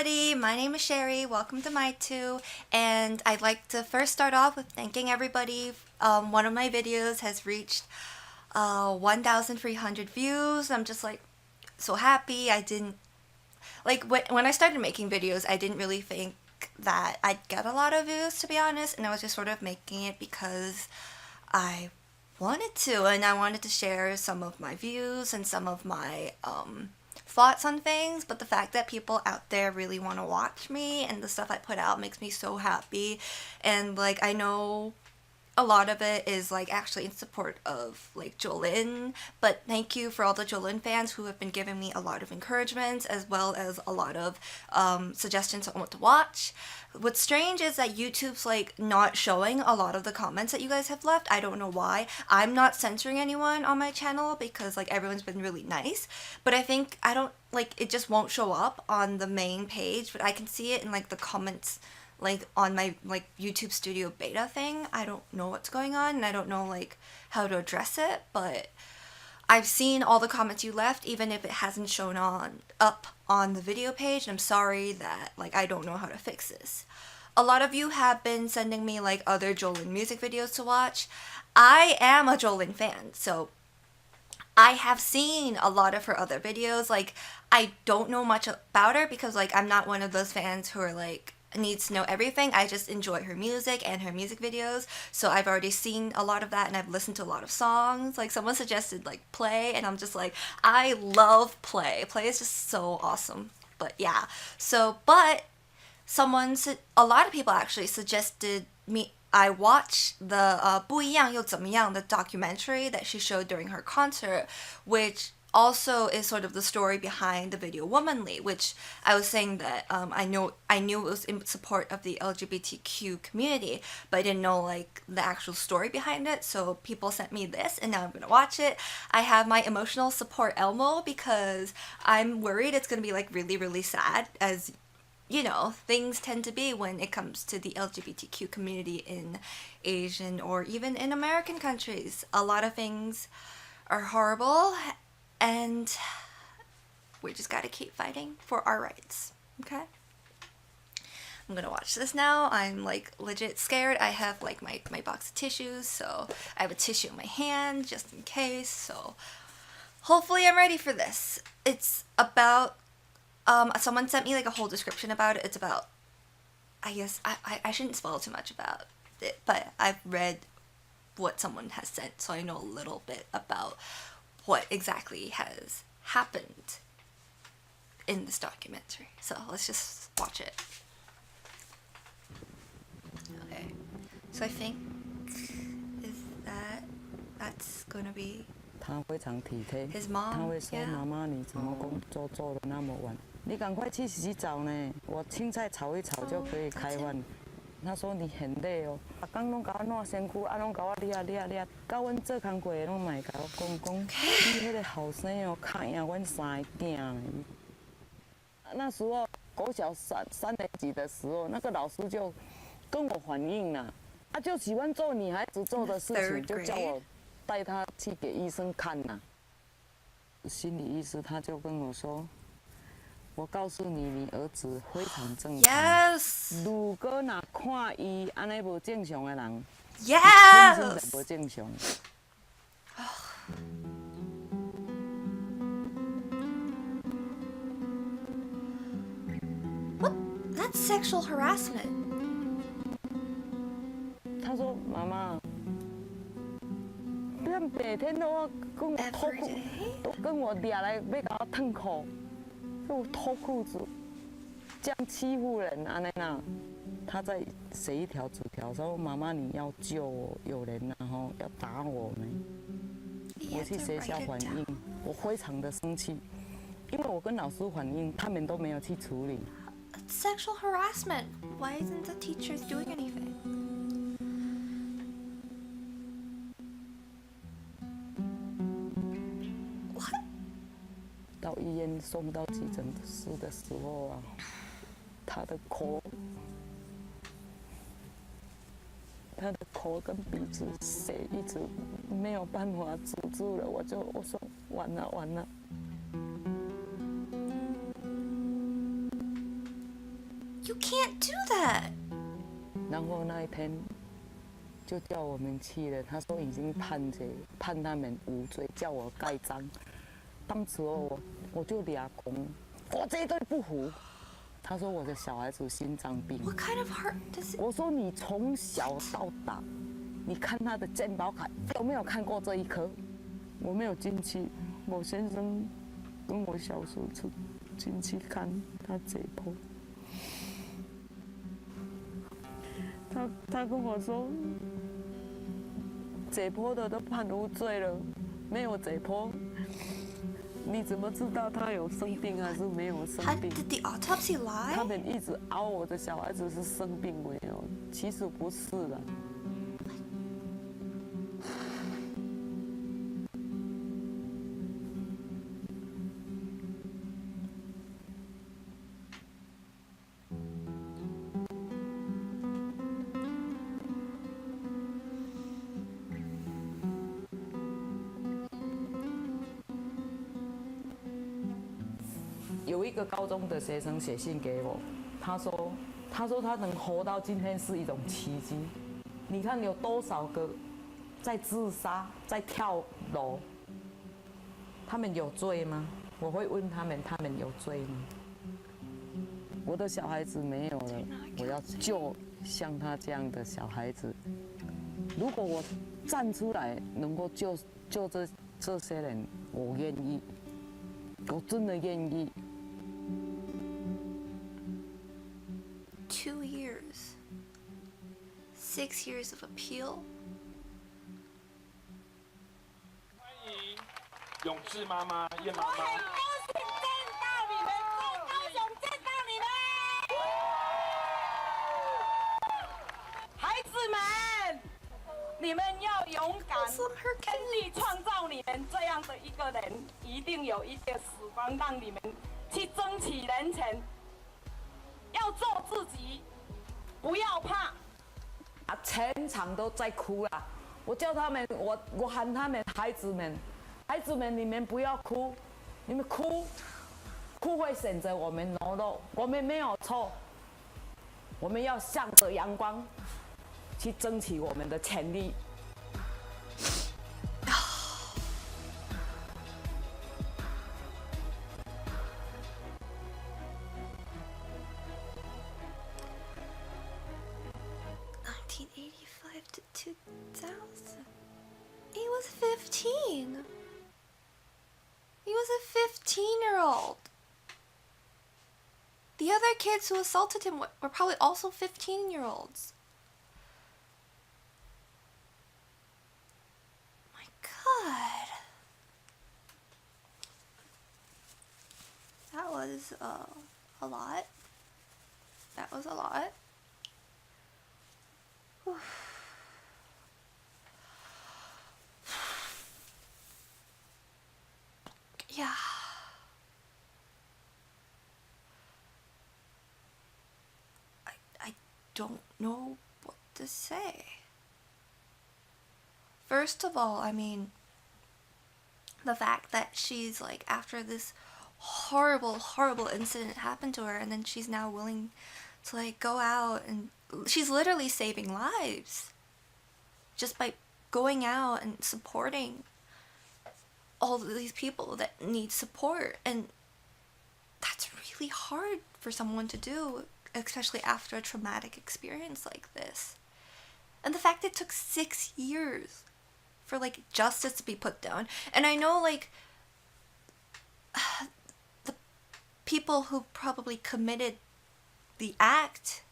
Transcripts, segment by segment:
everybody, my name is Sheri, welcome to my two, and I'd like to first start off with thanking everybody. One of my videos has reached 1,300 views. I'm just like so happy. I didn't, like when I started making videos, I didn't really think that I'd get a lot of views, to be honest, and I was just sort of making it because I wanted to, and I wanted to share some of my views and some of my thoughts on things. But the fact that people out there really want to watch me and the stuff I put out makes me so happy. And like, I know a lot of it is like actually in support of like Jolin, but thank you for all the Jolin fans who have been giving me a lot of encouragement as well as a lot of suggestions on what to watch. What's strange is that YouTube's like not showing a lot of the comments that you guys have left. I don't know why. I'm not censoring anyone on my channel because like everyone's been really nice, but I think I don't like it just won't show up on the main page, but I can see it in like the comments like on my like YouTube Studio beta thing. I don't know what's going on and I don't know like how to address it, but I've seen all the comments you left even if it hasn't shown on up on the video page, and I'm sorry that like I don't know how to fix this. A lot of you have been sending me like other Jolin music videos to watch. I am a Jolin fan, so I have seen a lot of her other videos. Like, I don't know much about her because like I'm not one of those fans who are like needs to know everything. I just enjoy her music and her music videos, so I've already seen a lot of that and I've listened to a lot of songs. Like someone suggested like Play, and I'm just like, I love Play. Play is just so awesome. But yeah, so but a lot of people actually suggested me I watch the 不一样又怎么样 the documentary that she showed during her concert, which also is sort of the story behind the video Womanly, which I was saying that I knew it was in support of the LGBTQ community, but I didn't know like the actual story behind it. So people sent me this, and now I'm gonna watch it. I have my emotional support Elmo because I'm worried it's gonna be like really, really sad, as you know, things tend to be when it comes to the LGBTQ community in Asian or even in American countries. A lot of things are horrible, and we just gotta keep fighting for our rights, okay? I'm gonna watch this now. I'm like legit scared. I have like my box of tissues, so I have a tissue in my hand just in case, so hopefully I'm ready for this. It's about someone sent me like a whole description about it. It's about, I guess, I shouldn't spoil too much about it, but I've read what someone has sent, so I know a little bit about what exactly has happened in this documentary. So let's just watch it. Okay, so I think that's gonna be 他非常体贴， his mom. 他会说：“妈妈，你怎么工作做得那么晚？你赶快去洗澡呢，我青菜炒一炒就可以开饭。”他说：“你很累哦，阿公拢甲我烂身躯，啊拢甲我掠，甲阮做工课的拢嘛会甲我讲，你迄个后生哦，较赢阮三个囝呢。”那时候国小三年级的时候，那个老师就跟我反映了，就喜欢做女孩子做的事情，就叫我带他去给医生看呐。心理医师他就跟我说：“我告诉你，你儿子非常正常。Yes. 如果若看伊安尼无正常的人， Yes. 天生就无正常。” What? That's sexual harassment. 他说：“妈妈，他每天都跟我脱裤，都跟我俩来要给我脱裤，给我脱裤子，这样欺负人安尼呐。”他在写一条纸条说：“妈妈，你要救我，有人然后要打我们。”我去学校反映，我非常的生气，因为我跟老师反映，他们都没有去处理。Sexual harassment. Why isn't the teachers doing anything? What? 到医院送到急诊室的时候啊，他的口跟鼻子血一直没有办法止住了，我说完了。然后那一天就叫我们去了，他说已经判他们无罪，叫我盖章。当时我就俩公，我绝对不服。他说我的小孩子心脏病。What kind of heart does it? 我说你从小到大，你看他的健保卡有没有看过这一颗？我没有进去，我先生跟我小叔子进去看他解剖。他跟我说，解剖的都判无罪了，没有解剖，你怎么知道他有生病还是没有生病 Did the autopsy lie? 他们一直熬我的小孩子是生病没有，其实不是的。有一个高中的学生写信给我，他说他能活到今天是一种奇迹。你看有多少个在自杀、在跳楼，他们有罪吗？我会问他们有罪吗？我的小孩子没有了，我要救像他这样的小孩子。如果我站出来能够救这些人，我愿意，我真的愿意。2 years. 6 years of appeal. 欢迎永志妈妈、叶妈妈。我很高兴见到你们，在高雄见到你们，孩子们，你们要勇敢，天地创造你们这样的一个人，一定有一个时光让你们去争取人权，要做自己，不要怕。全场都在哭啦！我叫他们，我喊他们，孩子们，你们不要哭，你们哭会显得我们懦弱，我们没有错，我们要向着阳光去争取我们的权利。1985 to 2000. He was 15. He was a 15-year-old. The other kids who assaulted him were probably also 15-year-olds. My God. That was a lot. That was a lot. Yeah. I don't know what to say. First of all, I mean, the fact that she's like, after this horrible incident happened to her, and then she's now willing to like go out, and she's literally saving lives just by going out and supporting all of these people that need support. And that's really hard for someone to do, especially after a traumatic experience like this. And the fact it took 6 years for like justice to be put down. And I know like the people who probably committed the act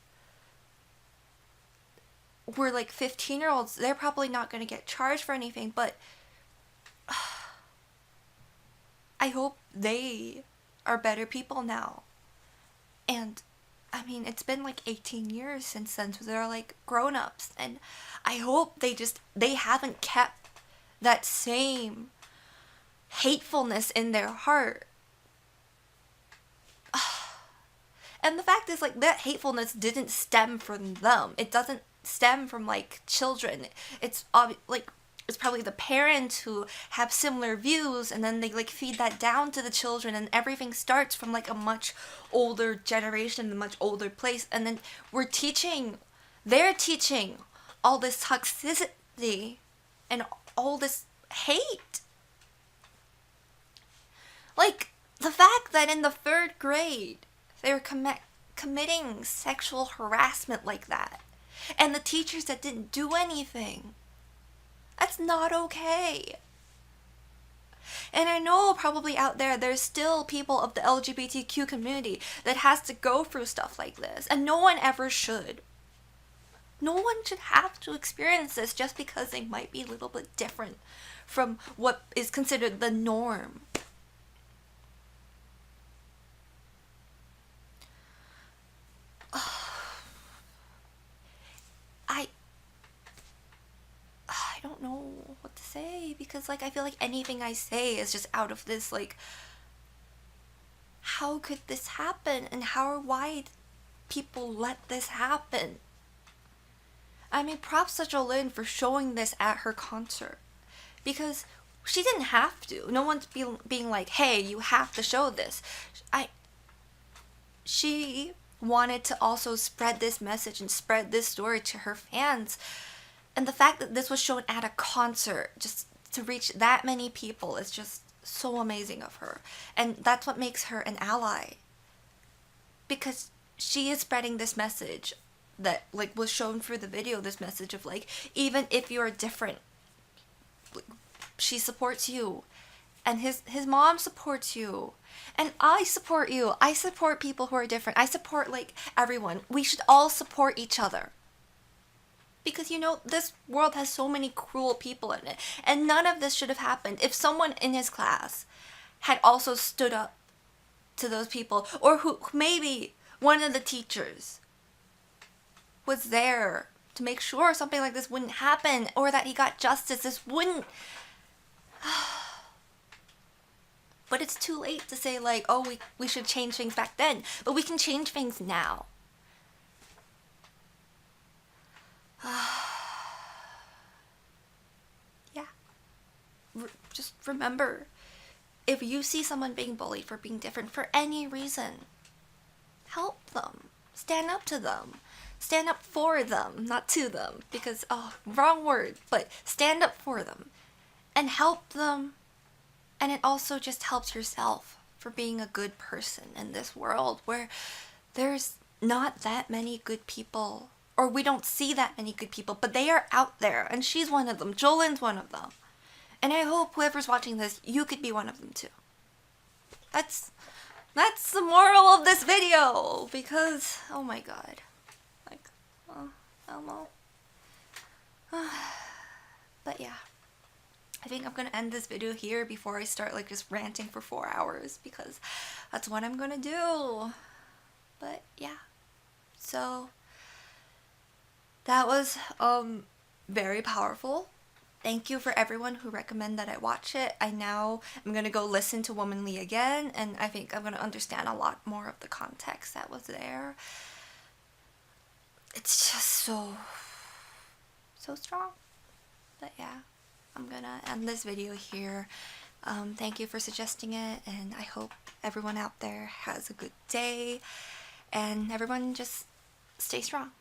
were like 15-year-olds. They're probably not going to get charged for anything, but I hope they are better people now. And I mean, it's been like 18 years since then, so they're like grown-ups, and I hope they haven't kept that same hatefulness in their heart. And the fact is, like, that hatefulness didn't stem from them. It doesn't stem from like children. It's like it's probably the parents who have similar views, and then they like feed that down to the children, and everything starts from like a much older generation, a much older place, and then we're teaching they're teaching all this toxicity and all this hate. Like, the fact that in the 3rd grade, they were committing sexual harassment like that. And the teachers that didn't do anything. That's not okay. And I know probably out there, there's still people of the LGBTQ community that has to go through stuff like this. And no one ever should. No one should have to experience this just because they might be a little bit different from what is considered the norm. I don't know what to say, because like I feel like anything I say is just out of this, like, how could this happen, and why people let this happen? I mean, props to Jolene for showing this at her concert, because she didn't have to. No one's being like, hey, you have to show this. She wanted to also spread this message and spread this story to her fans. And the fact that this was shown at a concert, just to reach that many people, is just so amazing of her. And that's what makes her an ally. Because she is spreading this message that, like, was shown through the video, this message of, like, even if you're different, she supports you. And his mom supports you. And I support you. I support people who are different. I support, like, everyone. We should all support each other. Because, you know, this world has so many cruel people in it. And none of this should have happened if someone in his class had also stood up to those people. Or who maybe one of the teachers was there to make sure something like this wouldn't happen. Or that he got justice. This wouldn't... But it's too late to say, like, oh, we should change things back then. But we can change things now. Yeah. Just remember, if you see someone being bullied for being different for any reason, help them. Stand up to them. Stand up for them, not to them. Because, wrong word, but stand up for them. And help them. And it also just helps yourself for being a good person in this world where there's not that many good people. Or we don't see that many good people, but they are out there. And she's one of them. Jolene's one of them. And I hope whoever's watching this, you could be one of them too. That's the moral of this video. Because, oh my god. Like, I don't know. But yeah. I think I'm going to end this video here before I start, like, just ranting for 4 hours. Because that's what I'm going to do. But yeah. So... that was very powerful. Thank you for everyone who recommended that I watch it. I now am going to go listen to Womanly again, and I think I'm going to understand a lot more of the context that was there. It's just so strong. But yeah, I'm going to end this video here. Thank you for suggesting it, and I hope everyone out there has a good day, and everyone just stay strong.